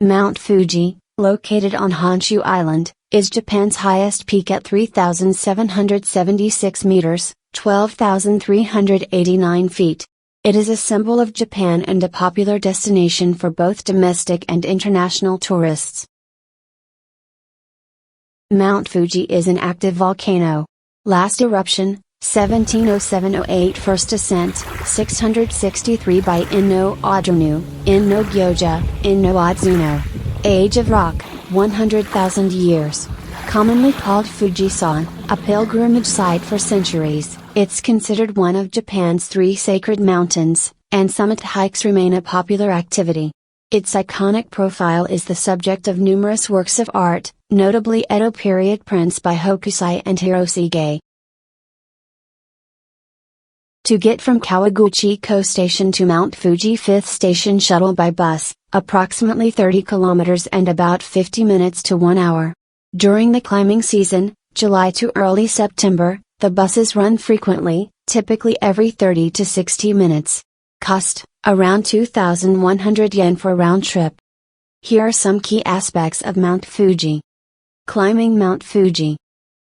Mount Fuji, located on Honshu Island, is Japan's highest peak at 3,776 meters, 12,389 feet. It is a symbol of Japan and a popular destination for both domestic and international tourists. Mount Fuji is an active volcano. Last eruption, 1707-08. First ascent, 663 by Inno Adrenu, Inno Gyoja, Inno Adzuno. Age of rock, 100,000 years. Commonly called Fuji-san, a pilgrimage site for centuries, it's considered one of Japan's 3 sacred mountains, and summit hikes remain a popular activity. Its iconic profile is the subject of numerous works of art, notably Edo period prints by Hokusai and Hiroshige. To get from Kawaguchiko Station to Mount Fuji 5th Station shuttle by bus, approximately 30 kilometers and about 50 minutes to 1 hour. During the climbing season, July to early September, the buses run frequently, typically every 30 to 60 minutes. Cost, around 2,100 yen for round trip. Here are some key aspects of Mount Fuji. Climbing Mount Fuji.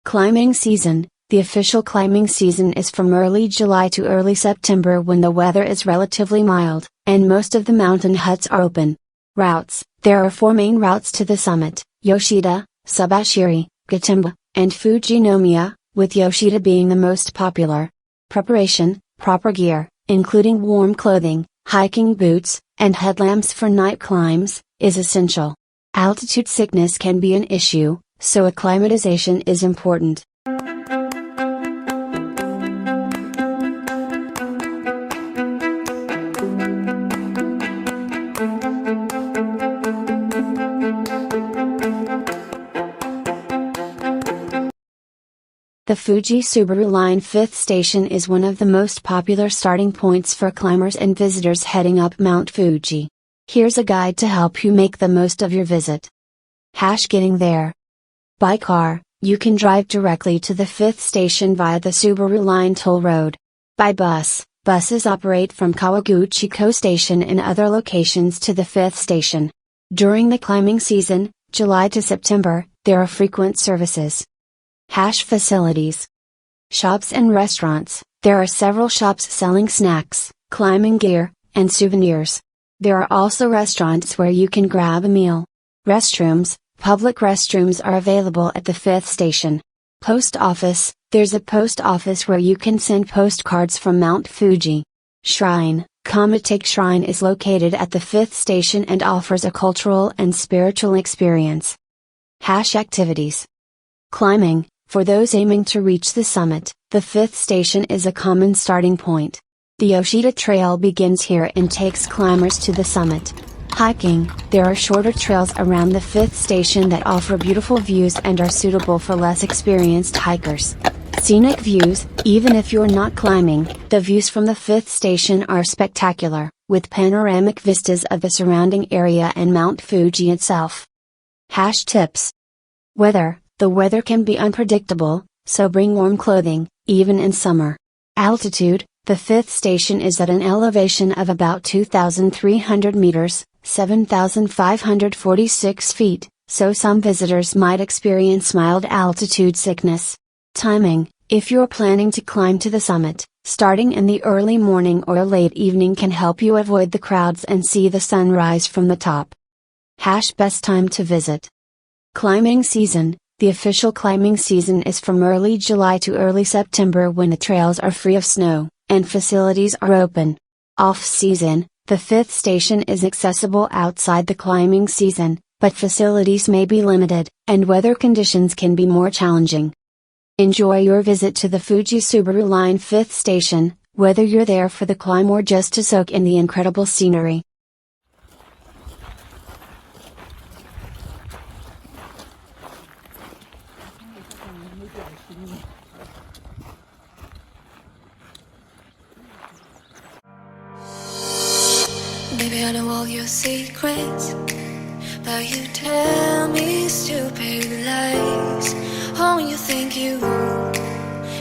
Climbing season. The official climbing season is from early July to early September when the weather is relatively mild, and most of the mountain huts are open. Routes. There are 4 main routes to the summit: Yoshida, Subashiri, Gatemba, and Fujinomiya, with Yoshida being the most popular. Preparation. Proper gear, including warm clothing, hiking boots, and headlamps for night climbs, is essential. Altitude sickness can be an issue, so acclimatization is important. The Fuji Subaru Line 5th Station is one of the most popular starting points for climbers and visitors heading up Mount Fuji. Here's a guide to help you make the most of your visit. Getting there. By car, you can drive directly to the 5th station via the Subaru Line toll road. By bus, buses operate from Kawaguchiko Station and other locations to the 5th station. During the climbing season, July to September, there are frequent services. Facilities. Shops and restaurants. There are several shops selling snacks, climbing gear, and souvenirs. There are also restaurants where you can grab a meal. Restrooms. Public restrooms are available at the 5th station. Post office. There's a post office where you can send postcards from Mount Fuji. Shrine. Kamatake Shrine is located at the 5th station and offers a cultural and spiritual experience. Activities. Climbing. For those aiming to reach the summit, the 5th station is a common starting point. The Yoshida Trail begins here and takes climbers to the summit. Hiking. There are shorter trails around the 5th station that offer beautiful views and are suitable for less experienced hikers. Scenic views. Even if you're not climbing, the views from the 5th station are spectacular, with panoramic vistas of the surrounding area and Mount Fuji itself. Tips. Weather. The weather can be unpredictable, so bring warm clothing, even in summer. Altitude. The 5th station is at an elevation of about 2,300 meters, 7,546 feet, so some visitors might experience mild altitude sickness. Timing. If you're planning to climb to the summit, starting in the early morning or late evening can help you avoid the crowds and see the sunrise from the top. Best time to visit. Climbing season. The official climbing season is from early July to early September when the trails are free of snow, and facilities are open. Off-season, the 5th station is accessible outside the climbing season, but facilities may be limited, and weather conditions can be more challenging. Enjoy your visit to the Fuji Subaru Line 5th station, whether you're there for the climb or just to soak in the incredible scenery. Baby, I know all your secrets, but you tell me stupid lies. Oh, you think you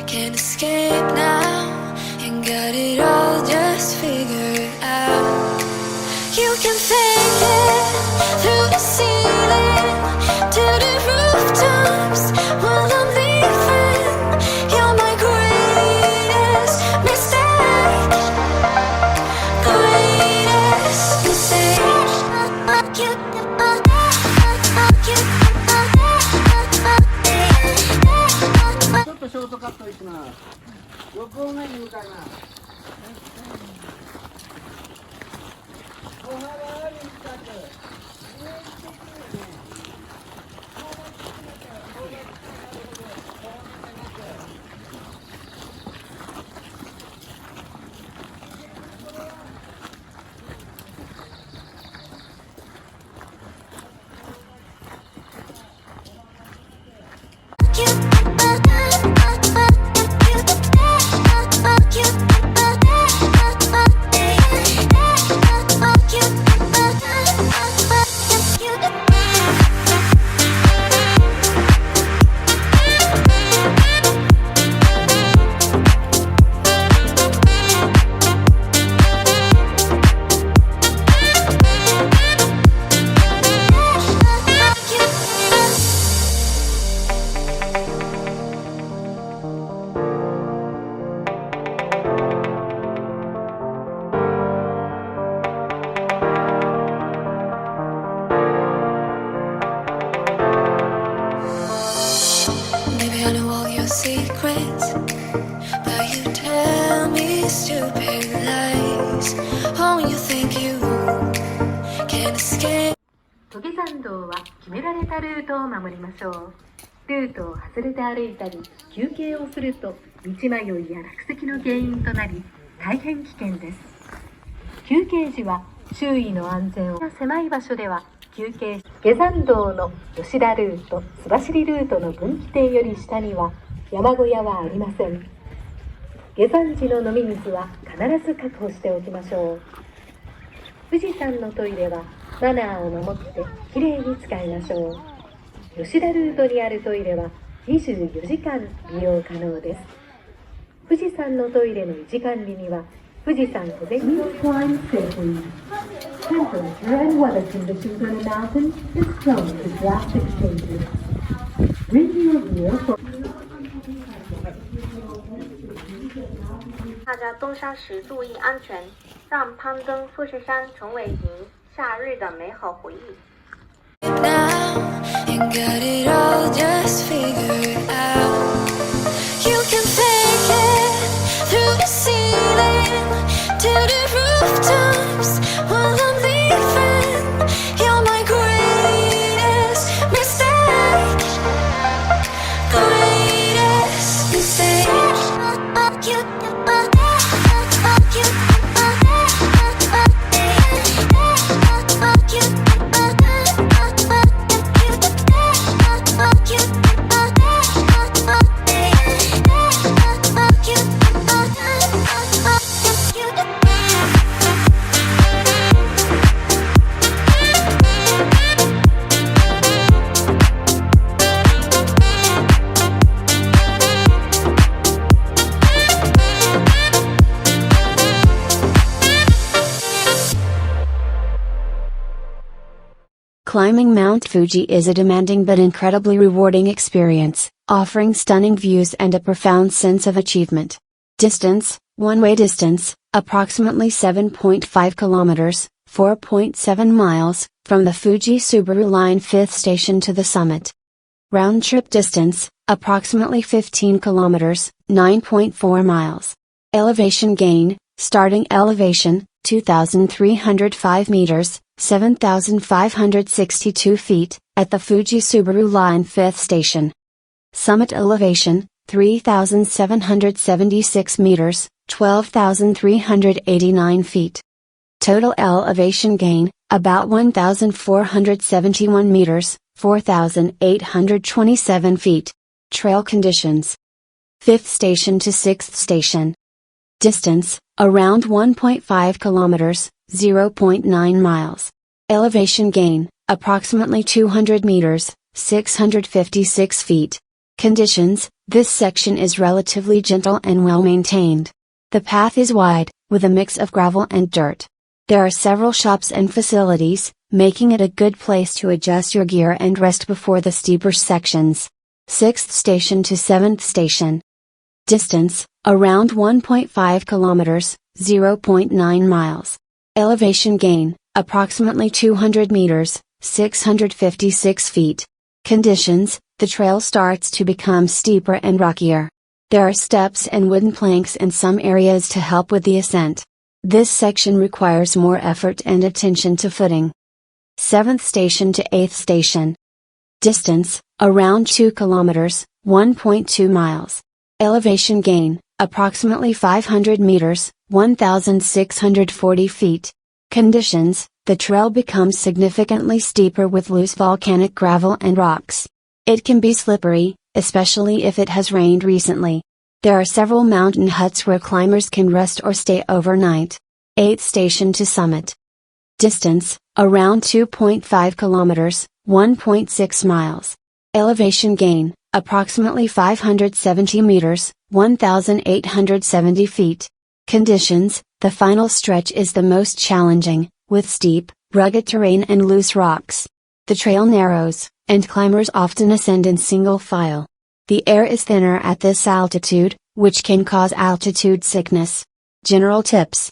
can escape now and got it all just figured out. You can fake it through the ceiling to the rooftops while I'm leaving. You're my greatest mistake. Greatest mistake. Maybe I know all your secrets, but you tell me stupid lies. Oh, you think you can escape. 登山道は決められたルートを守りましょう。ルートを外れて歩いたり休憩をすると道迷いや落石の原因となり大変危険です。休憩時は周囲の安全を狭い場所では休憩し、下山道の吉田ルート、須走ルートの分岐点より下には山小屋はありません。下山時の飲み水は必ず確保しておきましょう。富士山のトイレはマナーを守ってきれいに使いましょう。吉田ルートにあるトイレは24時間利用可能です。富士山のトイレの維持管理には富士山保全協力Temperature and weather conditions on the mountain is prone to drastic changes. Bring your gear for 大家登山时注意安全，让攀登富士山成为您夏日的美好回忆。Now you got it all just figured out. You can fake it through the ceiling to the rooftops while I'm leaving. You're my greatest mistake. Greatest mistake. Climbing Mount Fuji is a demanding but incredibly rewarding experience, offering stunning views and a profound sense of achievement. Distance, one-way distance, approximately 7.5 kilometers, 4.7 miles, from the Fuji Subaru Line 5th station to the summit. Round-trip distance, approximately 15 kilometers, 9.4 miles. Elevation gain, starting elevation, 2,305 meters, 7,562 feet, at the Fuji Subaru Line 5th station. Summit elevation, 3,776 meters, 12,389 feet. Total elevation gain, about 1,471 meters, 4,827 feet. Trail conditions. 5th station to 6th station. Distance, around 1.5 kilometers, 0.9 miles. Elevation gain, approximately 200 meters, 656 feet. Conditions, this section is relatively gentle and well maintained. The path is wide, with a mix of gravel and dirt. There are several shops and facilities, making it a good place to adjust your gear and rest before the steeper sections. 6th station to 7th station. Distance, around 1.5 kilometers, 0.9 miles. Elevation gain, approximately 200 meters, 656 feet. Conditions, the trail starts to become steeper and rockier. There are steps and wooden planks in some areas to help with the ascent. This section requires more effort and attention to footing. 7th station to 8th station. Distance, around 2 kilometers, 1.2 miles. Elevation gain, approximately 500 meters, 1,640 feet. Conditions, the trail becomes significantly steeper with loose volcanic gravel and rocks. It can be slippery, especially if it has rained recently. There are several mountain huts where climbers can rest or stay overnight. 8th station to summit. Distance, around 2.5 kilometers, 1.6 miles. Elevation gain, approximately 570 meters, 1,870 feet. Conditions, the final stretch is the most challenging, with steep, rugged terrain and loose rocks. The trail narrows, and climbers often ascend in single file. The air is thinner at this altitude, which can cause altitude sickness. General tips.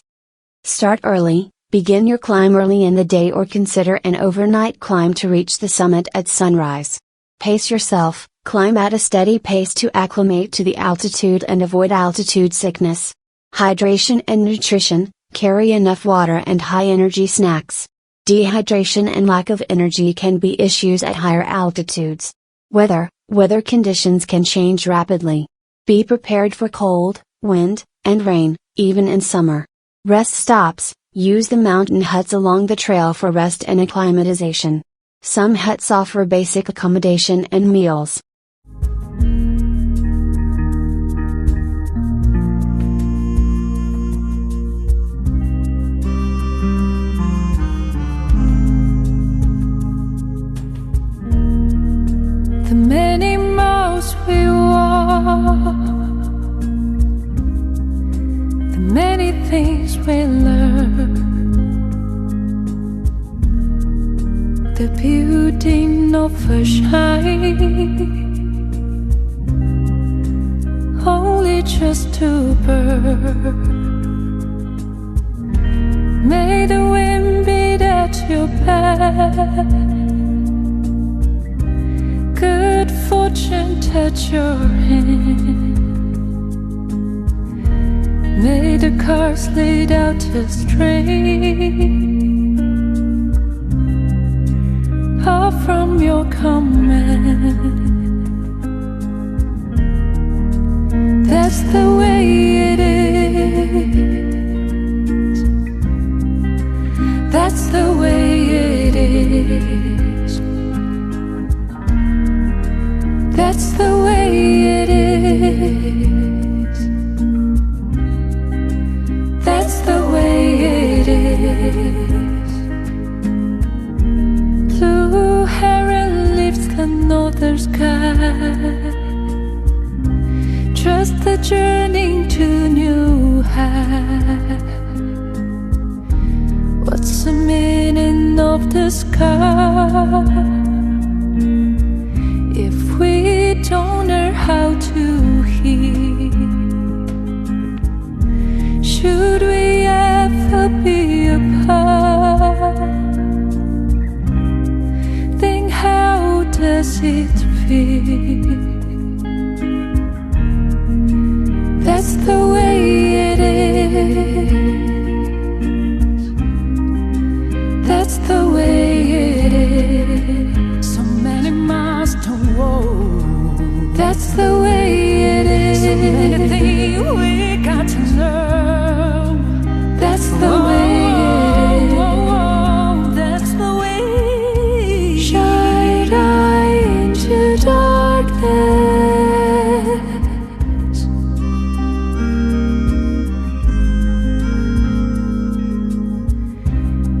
Start early, begin your climb early in the day or consider an overnight climb to reach the summit at sunrise. Pace yourself, climb at a steady pace to acclimate to the altitude and avoid altitude sickness. Hydration and nutrition, carry enough water and high energy snacks. Dehydration and lack of energy can be issues at higher altitudes. Weather conditions can change rapidly. Be prepared for cold, wind, and rain, even in summer. Rest stops, use the mountain huts along the trail for rest and acclimatization. Some huts offer basic accommodation and meals. The many miles we walk, the many things we learn, the beauty of a shine, only just to burn. May the wind beat at your back, good fortune touch your hand. May the cars lead out astray, all from your command. That's the way it is. That's the way it is. That's the way it is. That's the way it is. Blue heron leaves another sky. Trust the journey to new heights. What's the meaning of the sky if we don't know how to hear? Should we ever be apart? Think, how does it feel? That's the way it is. That's the way it is. So many miles to walk. That's the way it is. So many things we got to learn. That's the way it is. That's the way. Shine eye into darkness.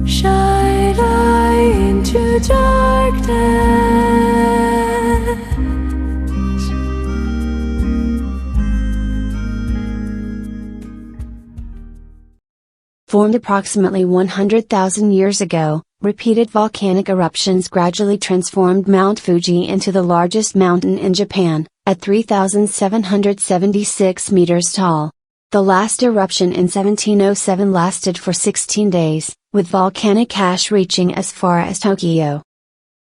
Shine eye into darkness. Formed approximately 100,000 years ago, repeated volcanic eruptions gradually transformed Mount Fuji into the largest mountain in Japan, at 3,776 meters tall. The last eruption in 1707 lasted for 16 days, with volcanic ash reaching as far as Tokyo.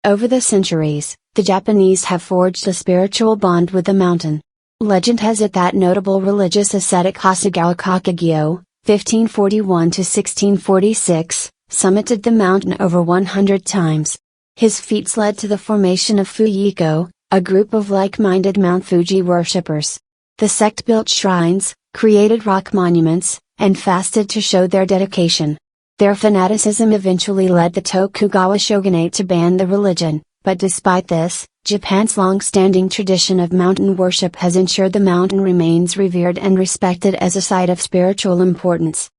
Over the centuries, the Japanese have forged a spiritual bond with the mountain. Legend has it that notable religious ascetic Hasegawa Kakagyo, 1541–1646, summited the mountain over 100 times. His feats led to the formation of Fujiko, a group of like-minded Mount Fuji worshippers. The sect built shrines, created rock monuments, and fasted to show their dedication. Their fanaticism eventually led the Tokugawa shogunate to ban the religion, but despite this, Japan's long-standing tradition of mountain worship has ensured the mountain remains revered and respected as a site of spiritual importance.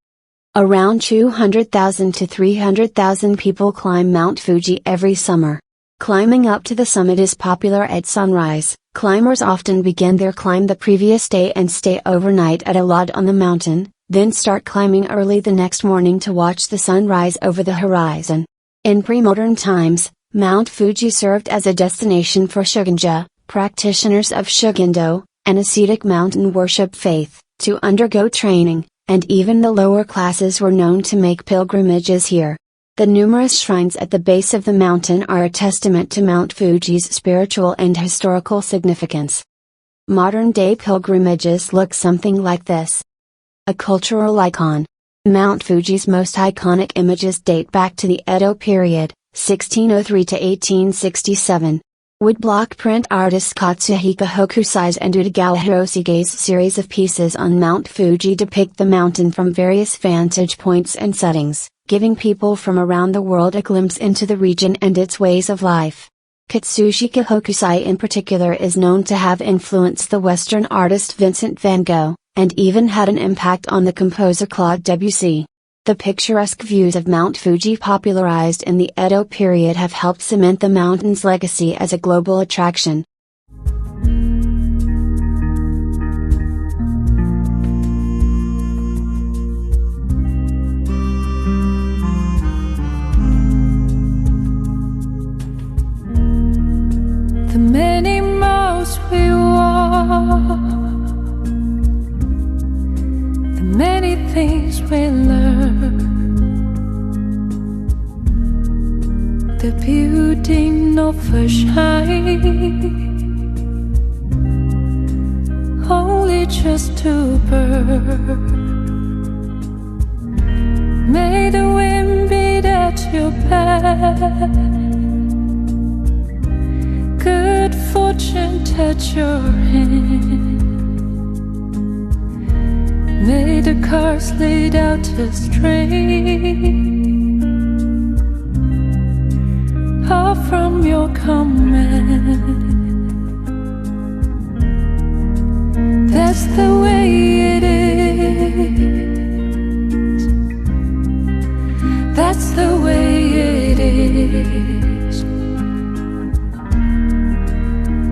Around 200,000 to 300,000 people climb Mount Fuji every summer. Climbing up to the summit is popular at sunrise. Climbers often begin their climb the previous day and stay overnight at a lodge on the mountain, then start climbing early the next morning to watch the sun rise over the horizon. In pre-modern times, Mount Fuji served as a destination for shogunja, practitioners of Shugendo, an ascetic mountain worship faith, to undergo training, and even the lower classes were known to make pilgrimages here. The numerous shrines at the base of the mountain are a testament to Mount Fuji's spiritual and historical significance. Modern-day pilgrimages look something like this. A cultural icon. Mount Fuji's most iconic images date back to the Edo period, 1603 to 1867. Woodblock print artist Katsuhiko Hokusai's and Utagawa Hiroshige's series of pieces on Mount Fuji depict the mountain from various vantage points and settings, giving people from around the world a glimpse into the region and its ways of life. Katsuhiko Hokusai in particular is known to have influenced the Western artist Vincent van Gogh, and even had an impact on the composer Claude Debussy. The picturesque views of Mount Fuji popularized in the Edo period have helped cement the mountain's legacy as a global attraction. The many miles we walk, the many things we learn, the beauty never shine, only just to burn. May the wind beat at your back, good fortune touch your hand. May the cars lead out astray, all from your command. That's the way it is. That's the way it is.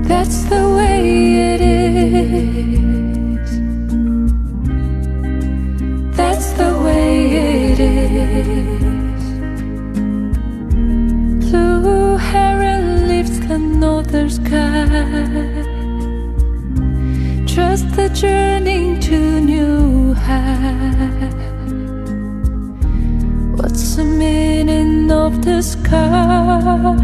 That's the way it is. That's the way it is. Blue heron leaves the northern sky. Trust the journey to new heights. What's the meaning of the sky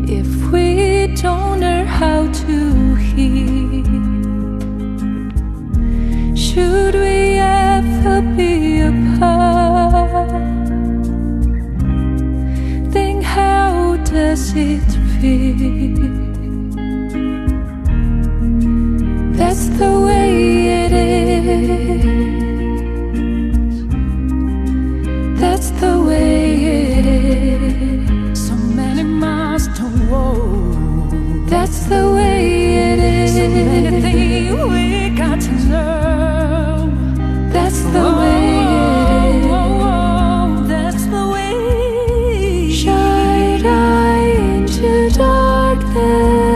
if we don't know how to hear? Should we ever be apart? Think, how does it feel? That's the way it is. That's the way it is. So many miles to walk. That's the way it is. So many things we got to learn. That's the way it is. That's the way. Shine eye into darkness.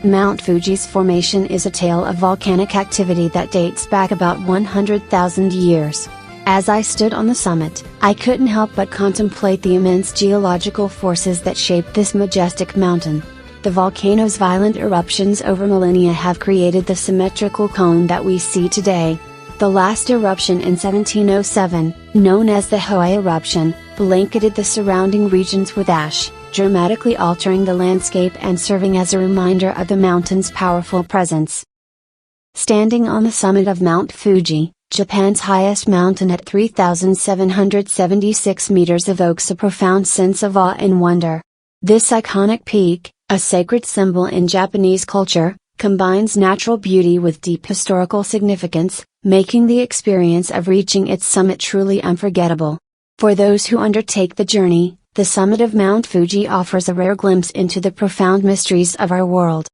Mount Fuji's formation is a tale of volcanic activity that dates back about 100,000 years. As I stood on the summit, I couldn't help but contemplate the immense geological forces that shaped this majestic mountain. The volcano's violent eruptions over millennia have created the symmetrical cone that we see today. The last eruption in 1707, known as the Hoei eruption, blanketed the surrounding regions with ash, dramatically altering the landscape and serving as a reminder of the mountain's powerful presence. Standing on the summit of Mount Fuji, Japan's highest mountain at 3,776 meters, evokes a profound sense of awe and wonder. This iconic peak, a sacred symbol in Japanese culture, combines natural beauty with deep historical significance, making the experience of reaching its summit truly unforgettable. For those who undertake the journey, the summit of Mount Fuji offers a rare glimpse into the profound mysteries of our world.